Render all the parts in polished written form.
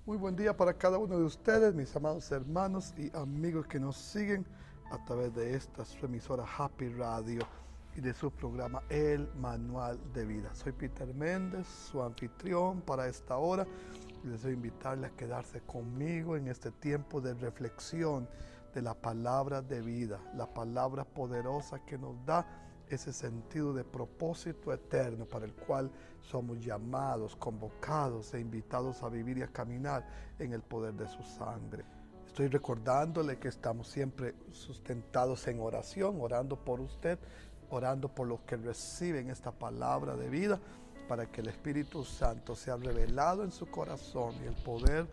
Muy buen día para cada uno de ustedes, mis amados hermanos y amigos que nos siguen a través de esta su emisora Happy Radio y de su programa El Manual de Vida. Soy Peter Méndez, su anfitrión para esta hora. Y deseo invitarle a quedarse conmigo en este tiempo de reflexión de la palabra de vida, la palabra poderosa que nos da ese sentido de propósito eterno para el cual somos llamados, convocados e invitados a vivir y a caminar en el poder de su sangre. Estoy recordándole que estamos siempre sustentados en oración, orando por usted, orando por los que reciben esta palabra de vida, para que el Espíritu Santo sea revelado en su corazón y el poder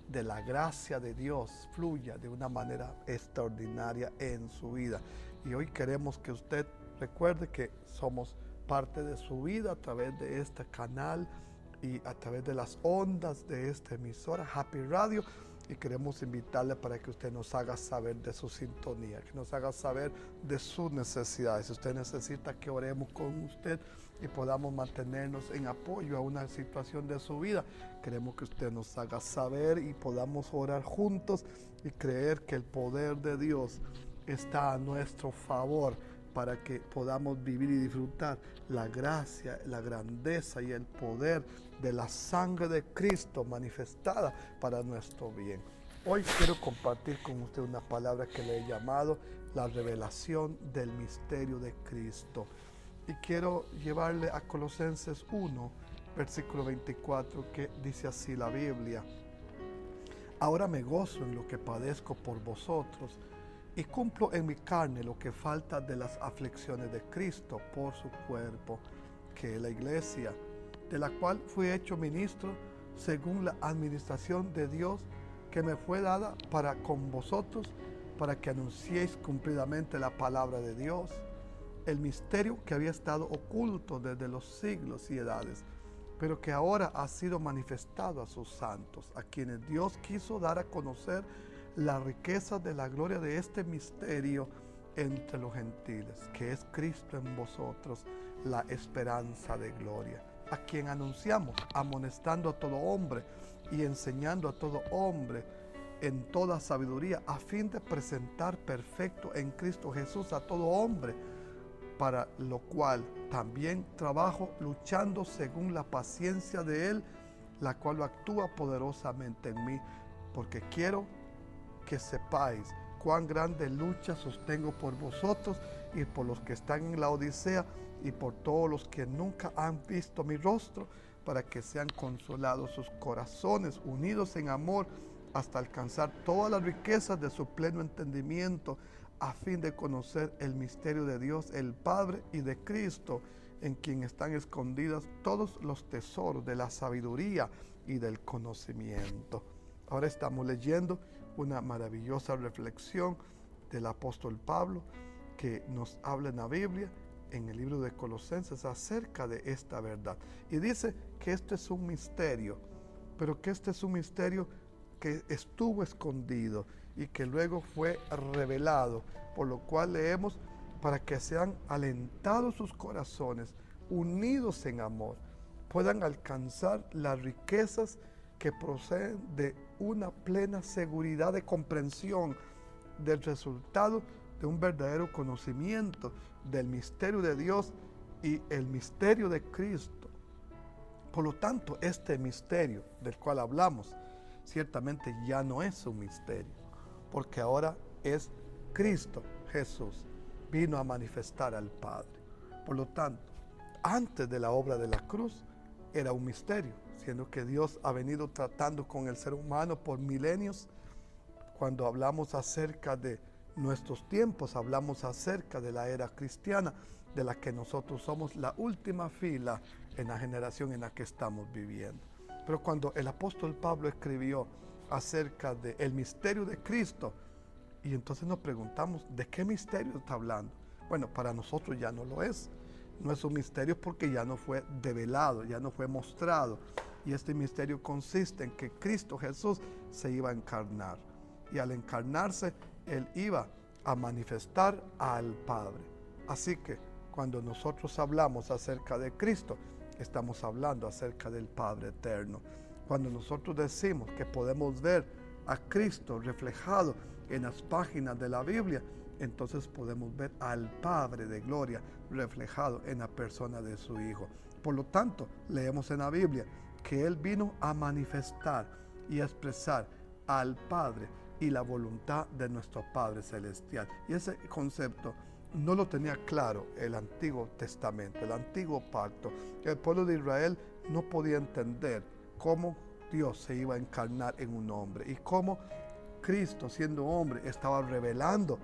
de la gracia de Dios fluya de una manera extraordinaria en su vida. Y hoy queremos que usted recuerde que somos parte de su vida a través de este canal y a través de las ondas de esta emisora Happy Radio, y queremos invitarle para que usted nos haga saber de su sintonía, que nos haga saber de sus necesidades. Si usted necesita que oremos con usted y podamos mantenernos en apoyo a una situación de su vida, queremos que usted nos haga saber y podamos orar juntos y creer que el poder de Dios está a nuestro favor para que podamos vivir y disfrutar la gracia, la grandeza y el poder de la sangre de Cristo manifestada para nuestro bien. Hoy quiero compartir con usted una palabra que le he llamado la revelación del misterio de Cristo. Y quiero llevarle a Colosenses 1, versículo 24, que dice así la Biblia: Ahora me gozo en lo que padezco por vosotros, y cumplo en mi carne lo que falta de las aflicciones de Cristo por su cuerpo, que es la iglesia, de la cual fui hecho ministro según la administración de Dios que me fue dada para con vosotros, para que anunciéis cumplidamente la palabra de Dios, el misterio que había estado oculto desde los siglos y edades, pero que ahora ha sido manifestado a sus santos, a quienes Dios quiso dar a conocer la riqueza de la gloria de este misterio entre los gentiles, que es Cristo en vosotros, la esperanza de gloria, a quien anunciamos, amonestando a todo hombre y enseñando a todo hombre en toda sabiduría, a fin de presentar perfecto en Cristo Jesús a todo hombre, para lo cual también trabajo luchando según la paciencia de Él, la cual actúa poderosamente en mí, porque quiero que sepáis cuán grande lucha sostengo por vosotros y por los que están en la Odisea y por todos los que nunca han visto mi rostro, para que sean consolados sus corazones, unidos en amor, hasta alcanzar todas las riquezas de su pleno entendimiento, a fin de conocer el misterio de Dios el Padre y de Cristo, en quien están escondidas todos los tesoros de la sabiduría y del conocimiento. Ahora estamos leyendo una maravillosa reflexión del apóstol Pablo, que nos habla en la Biblia, en el libro de Colosenses, acerca de esta verdad. Y dice que este es un misterio, pero que este es un misterio que estuvo escondido y que luego fue revelado, por lo cual leemos: para que sean alentados sus corazones, unidos en amor, puedan alcanzar las riquezas que proceden de una plena seguridad de comprensión del resultado de un verdadero conocimiento del misterio de Dios y el misterio de Cristo. Por lo tanto, este misterio del cual hablamos ciertamente ya no es un misterio, porque ahora es Cristo Jesús, vino a manifestar al Padre. Por lo tanto, antes de la obra de la cruz era un misterio, siendo que Dios ha venido tratando con el ser humano por milenios. Cuando hablamos acerca de nuestros tiempos, hablamos acerca de la era cristiana, de la que nosotros somos la última fila en la generación en la que estamos viviendo. Pero cuando el apóstol Pablo escribió acerca del misterio de Cristo, y entonces nos preguntamos, ¿de qué misterio está hablando? Bueno, para nosotros ya no lo es. No es un misterio porque ya no fue develado, ya no fue mostrado. Y este misterio consiste en que Cristo Jesús se iba a encarnar. Y al encarnarse, Él iba a manifestar al Padre. Así que cuando nosotros hablamos acerca de Cristo, estamos hablando acerca del Padre eterno. Cuando nosotros decimos que podemos ver a Cristo reflejado en las páginas de la Biblia, entonces podemos ver al Padre de gloria reflejado en la persona de su Hijo. Por lo tanto, leemos en la Biblia que Él vino a manifestar y a expresar al Padre y la voluntad de nuestro Padre Celestial. Y ese concepto no lo tenía claro el Antiguo Testamento, el Antiguo Pacto. El pueblo de Israel no podía entender cómo Dios se iba a encarnar en un hombre y cómo Cristo, siendo hombre, estaba revelando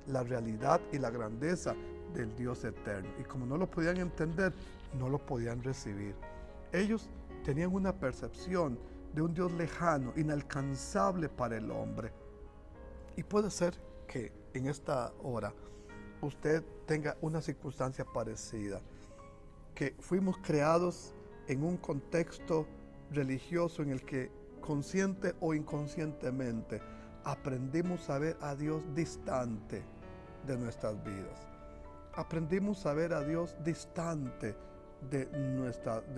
la realidad y la grandeza del Dios eterno. Y como no lo podían entender, no lo podían recibir. Ellos tenían una percepción de un Dios lejano, inalcanzable para el hombre. Y puede ser que en esta hora usted tenga una circunstancia parecida, que fuimos creados en un contexto religioso en el que consciente o inconscientemente aprendimos a ver a Dios distante de nuestras vidas. Aprendimos a ver a Dios distante de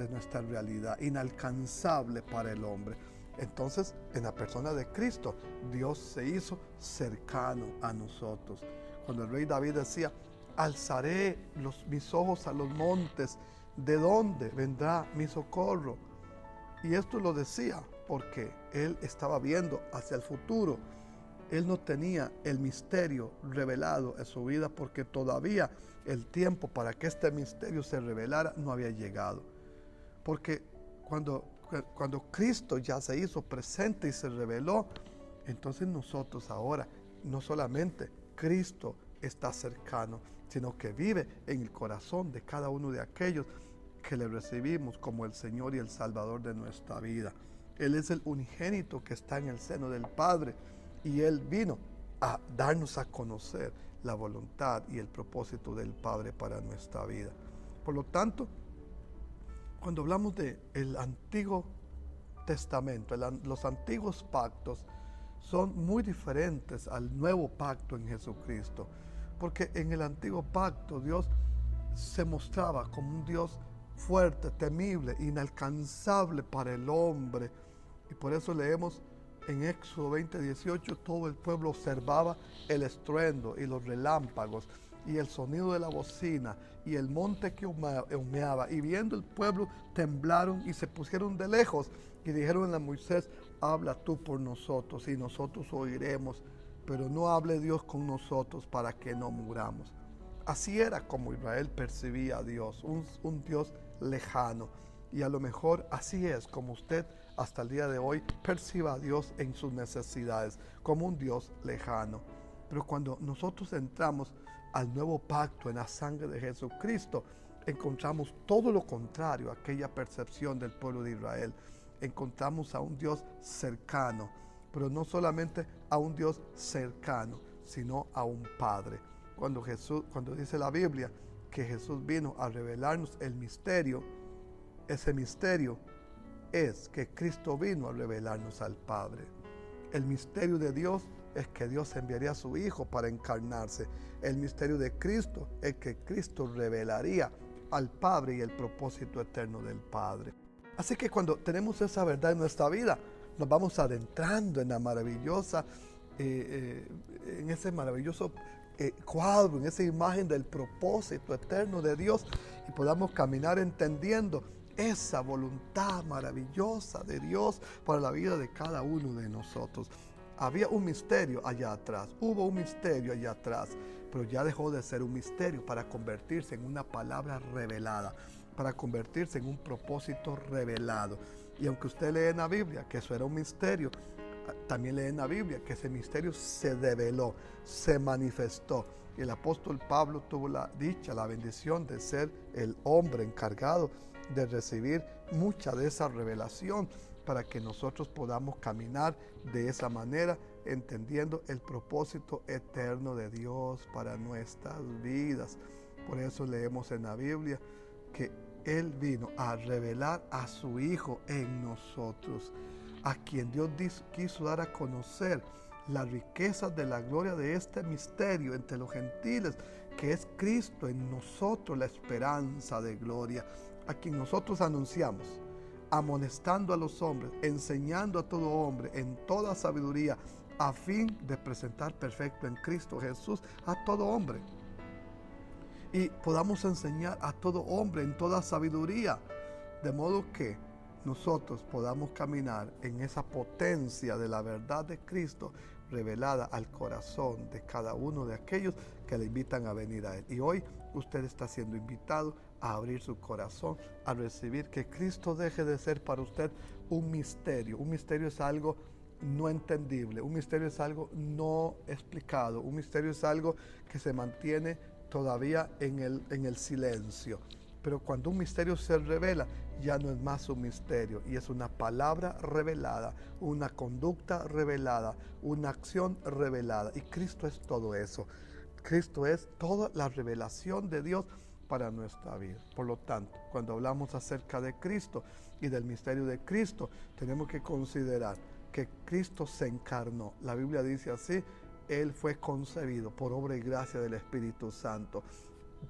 nuestra realidad, inalcanzable para el hombre. Entonces, en la persona de Cristo, Dios se hizo cercano a nosotros. Cuando el rey David decía, alzaré mis ojos a los montes, ¿de dónde vendrá mi socorro? Y esto lo decía porque él estaba viendo hacia el futuro. Él no tenía el misterio revelado en su vida porque todavía el tiempo para que este misterio se revelara no había llegado. Porque cuando Cristo ya se hizo presente y se reveló, entonces nosotros ahora, no solamente Cristo está cercano, sino que vive en el corazón de cada uno de aquellos que le recibimos como el Señor y el Salvador de nuestra vida. Él es el unigénito que está en el seno del Padre y Él vino a darnos a conocer la voluntad y el propósito del Padre para nuestra vida. Por lo tanto, cuando hablamos del Antiguo Testamento, los antiguos pactos son muy diferentes al nuevo pacto en Jesucristo, porque en el antiguo pacto Dios se mostraba como un Dios fuerte, temible, inalcanzable para el hombre. Y por eso leemos en Éxodo 20:18, todo el pueblo observaba el estruendo y los relámpagos y el sonido de la bocina y el monte que humeaba. Y viendo el pueblo temblaron y se pusieron de lejos y dijeron a Moisés, habla tú por nosotros y nosotros oiremos, pero no hable Dios con nosotros para que no muramos. Así era como Israel percibía a Dios, un Dios lejano. Y a lo mejor así es como usted hasta el día de hoy perciba a Dios en sus necesidades, como un Dios lejano. Pero cuando nosotros entramos al nuevo pacto en la sangre de Jesucristo, encontramos todo lo contrario a aquella percepción del pueblo de Israel. Encontramos a un Dios cercano, pero no solamente a un Dios cercano, sino a un Padre. Cuando dice la Biblia que Jesús vino a revelarnos el misterio, ese misterio es que Cristo vino a revelarnos al Padre. El misterio de Dios es que Dios enviaría a su Hijo para encarnarse. El misterio de Cristo es que Cristo revelaría al Padre y el propósito eterno del Padre. Así que cuando tenemos esa verdad en nuestra vida, nos vamos adentrando en la maravillosa, en ese maravilloso cuadro, en esa imagen del propósito eterno de Dios, y podamos caminar entendiendo esa voluntad maravillosa de Dios para la vida de cada uno de nosotros. Había un misterio allá atrás, hubo un misterio allá atrás, pero ya dejó de ser un misterio para convertirse en una palabra revelada, para convertirse en un propósito revelado. Y aunque usted lee en la Biblia que eso era un misterio, también lee en la Biblia que ese misterio se develó, se manifestó. Y el apóstol Pablo tuvo la dicha, la bendición de ser el hombre encargado de recibir mucha de esa revelación para que nosotros podamos caminar de esa manera, entendiendo el propósito eterno de Dios para nuestras vidas. Por eso leemos en la Biblia que Él vino a revelar a su Hijo en nosotros, a quien Dios quiso dar a conocer las riquezas de la gloria de este misterio entre los gentiles, que es Cristo en nosotros, la esperanza de gloria, a quien nosotros anunciamos amonestando a los hombres, enseñando a todo hombre en toda sabiduría, a fin de presentar perfecto en Cristo Jesús a todo hombre. Y podamos enseñar a todo hombre en toda sabiduría, de modo que nosotros podamos caminar en esa potencia de la verdad de Cristo revelada al corazón de cada uno de aquellos que le invitan a venir a Él. Y hoy usted está siendo invitado a abrir su corazón, a recibir que Cristo deje de ser para usted un misterio. Un misterio es algo no entendible, un misterio es algo no explicado, un misterio es algo que se mantiene todavía en el silencio. Pero cuando un misterio se revela, ya no es más un misterio, y es una palabra revelada, una conducta revelada, una acción revelada. Y Cristo es todo eso. Cristo es toda la revelación de Dios para nuestra vida. Por lo tanto, cuando hablamos acerca de Cristo y del misterio de Cristo, tenemos que considerar que Cristo se encarnó. La Biblia dice así: Él fue concebido por obra y gracia del Espíritu Santo.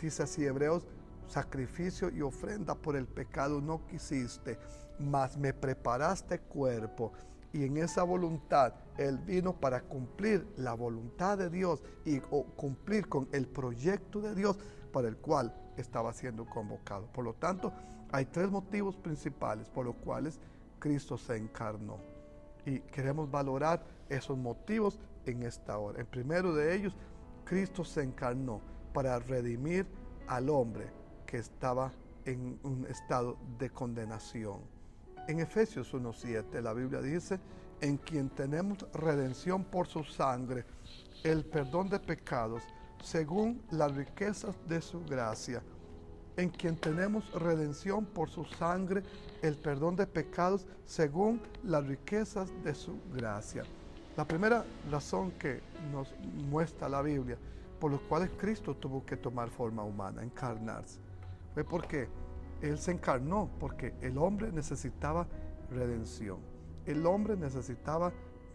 Dice así Hebreos: sacrificio y ofrenda por el pecado no quisiste, mas me preparaste cuerpo. Y en esa voluntad Él vino para cumplir la voluntad de Dios y cumplir con el proyecto de Dios para el cual estaba siendo convocado. Por lo tanto, hay tres motivos principales por los cuales Cristo se encarnó. Y queremos valorar esos motivos en esta hora. El primero de ellos, Cristo se encarnó para redimir al hombre que estaba en un estado de condenación. En Efesios 1:7 la Biblia dice: en quien tenemos redención por su sangre, el perdón de pecados, según las riquezas de su gracia. En quien tenemos redención por su sangre, el perdón de pecados, según las riquezas de su gracia. La primera razón que nos muestra la Biblia por los cuales Cristo tuvo que tomar forma humana, encarnarse, fue porque Él se encarnó, porque el hombre necesitaba redención. El hombre necesitaba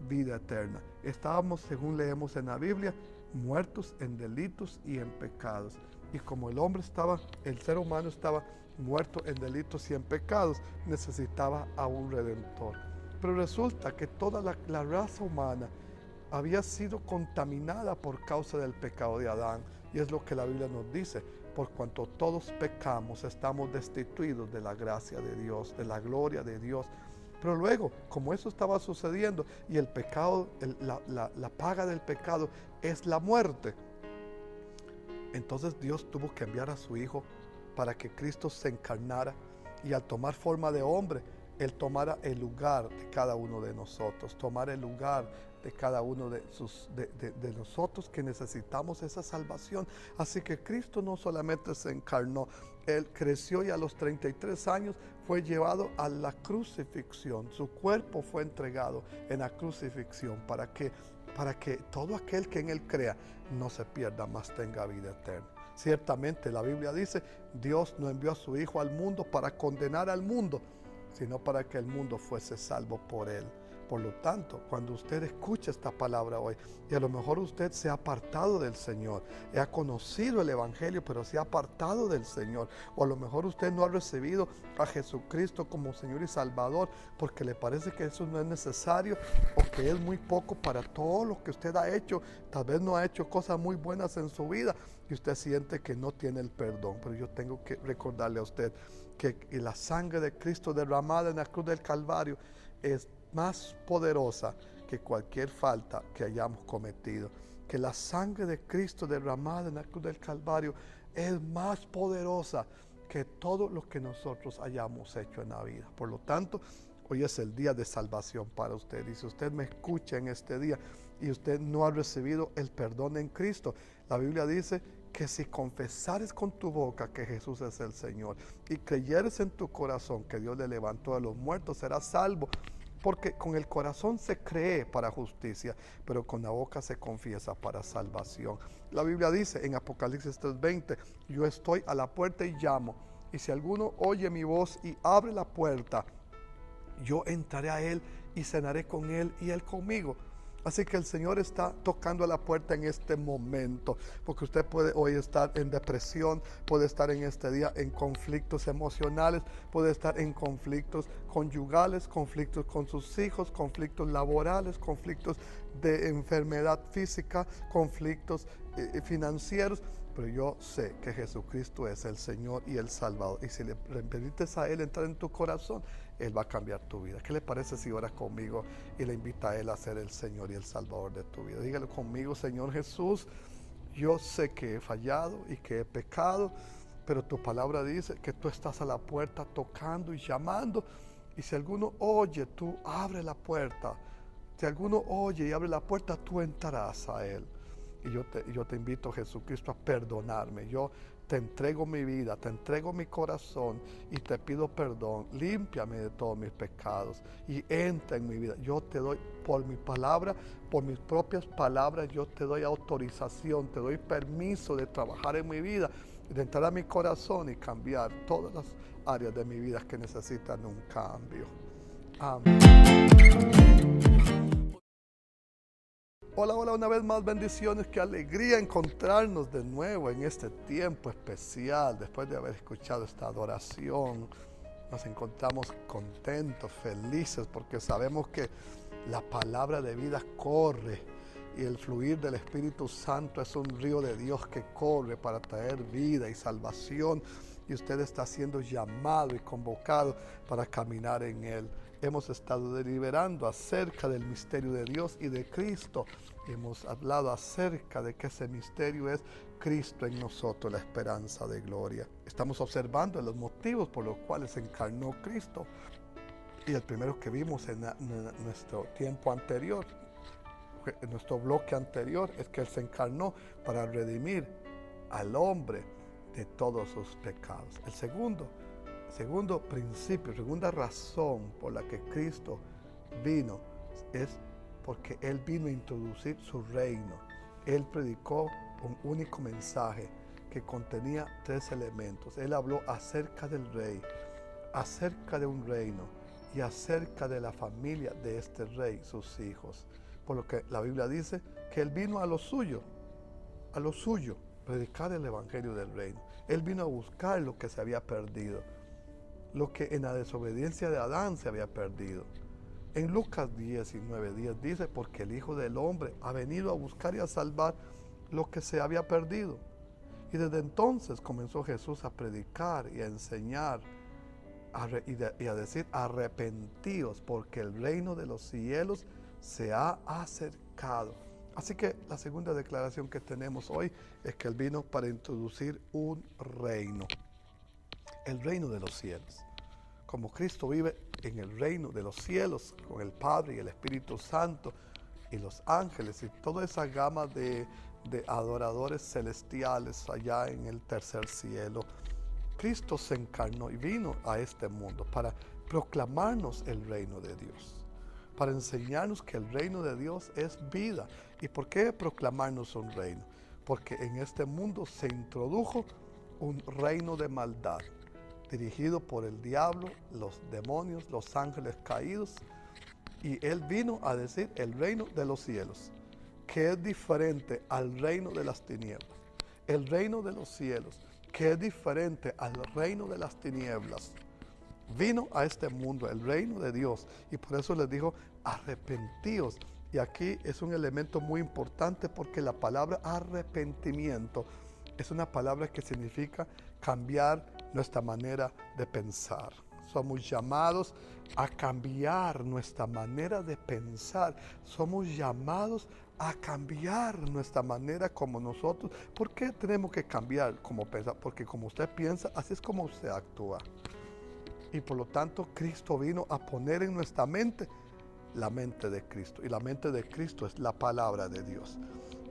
vida eterna. Estábamos, según leemos en la Biblia, muertos en delitos y en pecados. Y como el ser humano estaba muerto en delitos y en pecados, necesitaba a un redentor. Pero resulta que toda la raza humana había sido contaminada por causa del pecado de Adán. Y es lo que la Biblia nos dice: por cuanto todos pecamos, estamos destituidos de la gracia de Dios, de la gloria de Dios. Pero luego, como eso estaba sucediendo y el pecado, la paga del pecado es la muerte, entonces Dios tuvo que enviar a su Hijo para que Cristo se encarnara, y al tomar forma de hombre, Él tomara el lugar de cada uno de nosotros, tomara el lugar de cada uno de nosotros que necesitamos esa salvación. Así que Cristo no solamente se encarnó, Él creció y a los 33 años fue llevado a la crucifixión. Su cuerpo fue entregado en la crucifixión para que todo aquel que en Él crea no se pierda, mas tenga vida eterna. Ciertamente la Biblia dice: Dios no envió a su Hijo al mundo para condenar al mundo, sino para que el mundo fuese salvo por Él. Por lo tanto, cuando usted escucha esta palabra hoy, y a lo mejor usted se ha apartado del Señor, ha conocido el Evangelio, pero se ha apartado del Señor, o a lo mejor usted no ha recibido a Jesucristo como Señor y Salvador, porque le parece que eso no es necesario, o que es muy poco para todo lo que usted ha hecho. Tal vez no ha hecho cosas muy buenas en su vida, y usted siente que no tiene el perdón. Pero yo tengo que recordarle a usted que la sangre de Cristo derramada en la cruz del Calvario es más poderosa que cualquier falta que hayamos cometido. Que la sangre de Cristo derramada en la cruz del Calvario es más poderosa que todo lo que nosotros hayamos hecho en la vida. Por lo tanto, hoy es el día de salvación para usted. Y si usted me escucha en este día y usted no ha recibido el perdón en Cristo, la Biblia dice que si confesares con tu boca que Jesús es el Señor y creyeres en tu corazón que Dios le levantó de los muertos, serás salvo. Porque con el corazón se cree para justicia, pero con la boca se confiesa para salvación. La Biblia dice en Apocalipsis 3:20: yo estoy a la puerta y llamo, y si alguno oye mi voz y abre la puerta, yo entraré a él y cenaré con él y él conmigo. Así que el Señor está tocando a la puerta en este momento, porque usted puede hoy estar en depresión, puede estar en este día en conflictos emocionales, puede estar en conflictos conyugales, conflictos con sus hijos, conflictos laborales, conflictos de enfermedad física, conflictos financieros. Pero yo sé que Jesucristo es el Señor y el Salvador. Y si le permites a Él entrar en tu corazón, Él va a cambiar tu vida. ¿Qué le parece si oras conmigo y le invita a Él a ser el Señor y el Salvador de tu vida? Dígale conmigo: Señor Jesús, yo sé que he fallado y que he pecado, pero tu palabra dice que tú estás a la puerta tocando y llamando. Y si alguno oye, tú abre la puerta. Si alguno oye y abre la puerta, tú entrarás a Él. Y yo te invito, Jesucristo, a perdonarme. Yo te entrego mi vida, te entrego mi corazón y te pido perdón. Límpiame de todos mis pecados y entra en mi vida. Yo te doy, por mi palabra, por mis propias palabras, yo te doy autorización, te doy permiso de trabajar en mi vida, de entrar a mi corazón y cambiar todas las áreas de mi vida que necesitan un cambio. Amén. Hola, una vez más, bendiciones, qué alegría encontrarnos de nuevo en este tiempo especial. Después de haber escuchado esta adoración, nos encontramos contentos, felices, porque sabemos que la palabra de vida corre y el fluir del Espíritu Santo es un río de Dios que corre para traer vida y salvación, y usted está siendo llamado y convocado para caminar en Él. Hemos estado deliberando acerca del misterio de Dios y de Cristo. Hemos hablado acerca de que ese misterio es Cristo en nosotros, la esperanza de gloria. Estamos observando los motivos por los cuales se encarnó Cristo. Y el primero que vimos en nuestro tiempo anterior, en nuestro bloque anterior, es que Él se encarnó para redimir al hombre de todos sus pecados. El segundo principio, segunda razón por la que Cristo vino es porque Él vino a introducir su reino. Él predicó un único mensaje que contenía 3 elementos. Él habló acerca del rey, acerca de un reino y acerca de la familia de este rey, sus hijos. Por lo que la Biblia dice que Él vino a lo suyo, predicar el evangelio del reino. Él vino a buscar lo que se había perdido, lo que en la desobediencia de Adán se había perdido. En Lucas 19:10 dice: porque el Hijo del Hombre ha venido a buscar y a salvar lo que se había perdido. Y desde entonces comenzó Jesús a predicar y a enseñar y a decir: arrepentíos, porque el reino de los cielos se ha acercado. Así que la segunda declaración que tenemos hoy es que Él vino para introducir un reino, el reino de los cielos. Como Cristo vive en el reino de los cielos con el Padre y el Espíritu Santo y los ángeles y toda esa gama de adoradores celestiales allá en el tercer cielo, Cristo se encarnó y vino a este mundo para proclamarnos el reino de Dios, para enseñarnos que el reino de Dios es vida. ¿Y por qué proclamarnos un reino? Porque en este mundo se introdujo un reino de maldad, dirigido por el diablo, los demonios, los ángeles caídos, y Él vino a decir el reino de los cielos, que es diferente al reino de las tinieblas. El reino de los cielos, que es diferente al reino de las tinieblas, vino a este mundo, el reino de Dios, y por eso les dijo: arrepentíos. Y aquí es un elemento muy importante, porque la palabra arrepentimiento es una palabra que significa cambiar nuestra manera de pensar. Somos llamados a cambiar nuestra manera de pensar. Somos llamados a cambiar nuestra manera como nosotros. ¿Por qué tenemos que cambiar como pensar? Porque como usted piensa, así es como usted actúa. Y por lo tanto, Cristo vino a poner en nuestra mente la mente de Cristo. Y la mente de Cristo es la palabra de Dios.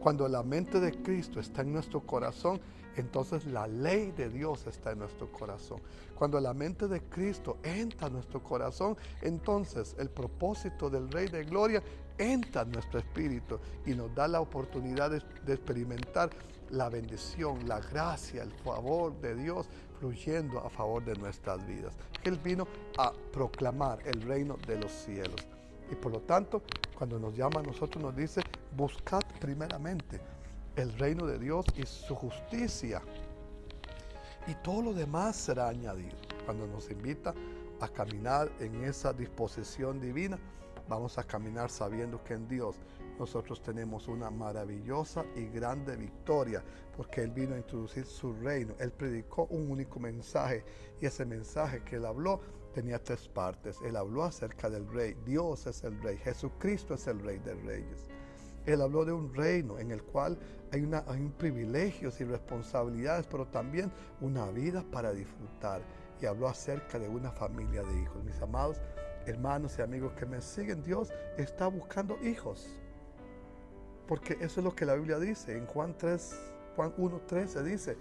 Cuando la mente de Cristo está en nuestro corazón, entonces la ley de Dios está en nuestro corazón. Cuando la mente de Cristo entra en nuestro corazón, entonces el propósito del Rey de Gloria entra en nuestro espíritu y nos da la oportunidad de experimentar la bendición, la gracia, el favor de Dios fluyendo a favor de nuestras vidas. Él vino a proclamar el reino de los cielos. Y por lo tanto, cuando nos llama a nosotros nos dice, buscad primeramente el reino de Dios y su justicia, y todo lo demás será añadido. Cuando nos invita a caminar en esa disposición divina, vamos a caminar sabiendo que en Dios nosotros tenemos una maravillosa y grande victoria, porque Él vino a introducir su reino. Él predicó un único mensaje, y ese mensaje que Él habló tenía 3 partes. Él habló acerca del Rey. Dios es el Rey. Jesucristo es el Rey de Reyes. Él habló de un reino en el cual hay un privilegios y responsabilidades, pero también una vida para disfrutar. Y habló acerca de una familia de hijos. Mis amados hermanos y amigos que me siguen, Dios está buscando hijos. Porque eso es lo que la Biblia dice. En Juan 1:13 dice,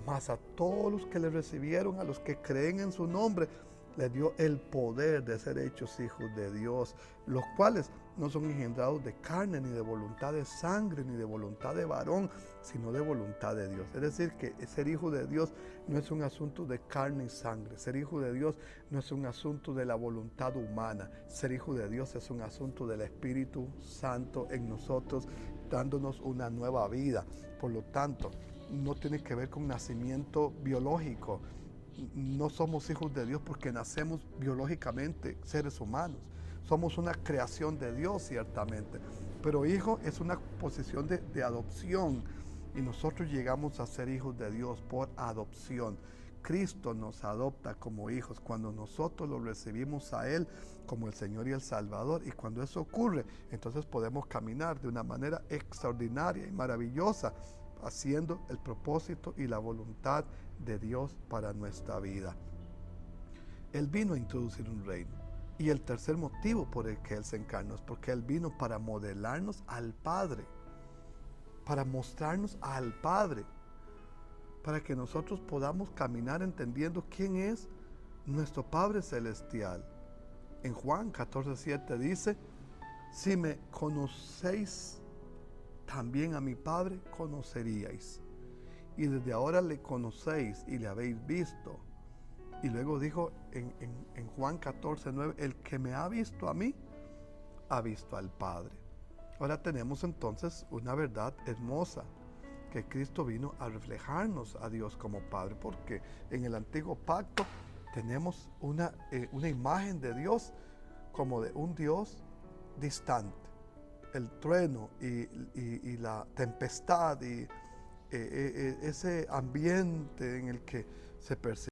mas a todos los que le recibieron, a los que creen en su nombre, le dio el poder de ser hechos hijos de Dios, los cuales no son engendrados de carne, ni de voluntad de sangre, ni de voluntad de varón, sino de voluntad de Dios. Es decir, que ser hijo de Dios no es un asunto de carne y sangre. Ser hijo de Dios no es un asunto de la voluntad humana. Ser hijo de Dios es un asunto del Espíritu Santo en nosotros, dándonos una nueva vida. Por lo tanto, no tiene que ver con nacimiento biológico. No somos hijos de Dios porque nacemos biológicamente seres humanos. Somos una creación de Dios, ciertamente. Pero hijo es una posición de adopción. Y nosotros llegamos a ser hijos de Dios por adopción. Cristo nos adopta como hijos cuando nosotros lo recibimos a Él como el Señor y el Salvador. Y cuando eso ocurre, entonces podemos caminar de una manera extraordinaria y maravillosa, haciendo el propósito y la voluntad de Dios para nuestra vida. Él vino a introducir un reino. Y el tercer motivo por el que Él se encarnó es porque Él vino para modelarnos al Padre, para mostrarnos al Padre, para que nosotros podamos caminar entendiendo quién es nuestro Padre Celestial. En Juan 14:7 dice, si me conocéis, también a mi Padre conoceríais. Y desde ahora le conocéis y le habéis visto. Y luego dijo en Juan 14:9, el que me ha visto a mí, ha visto al Padre. Ahora tenemos entonces una verdad hermosa, que Cristo vino a reflejarnos a Dios como Padre, porque en el antiguo pacto tenemos una imagen de Dios como de un Dios distante. El trueno y la tempestad y ese ambiente en el que se percibe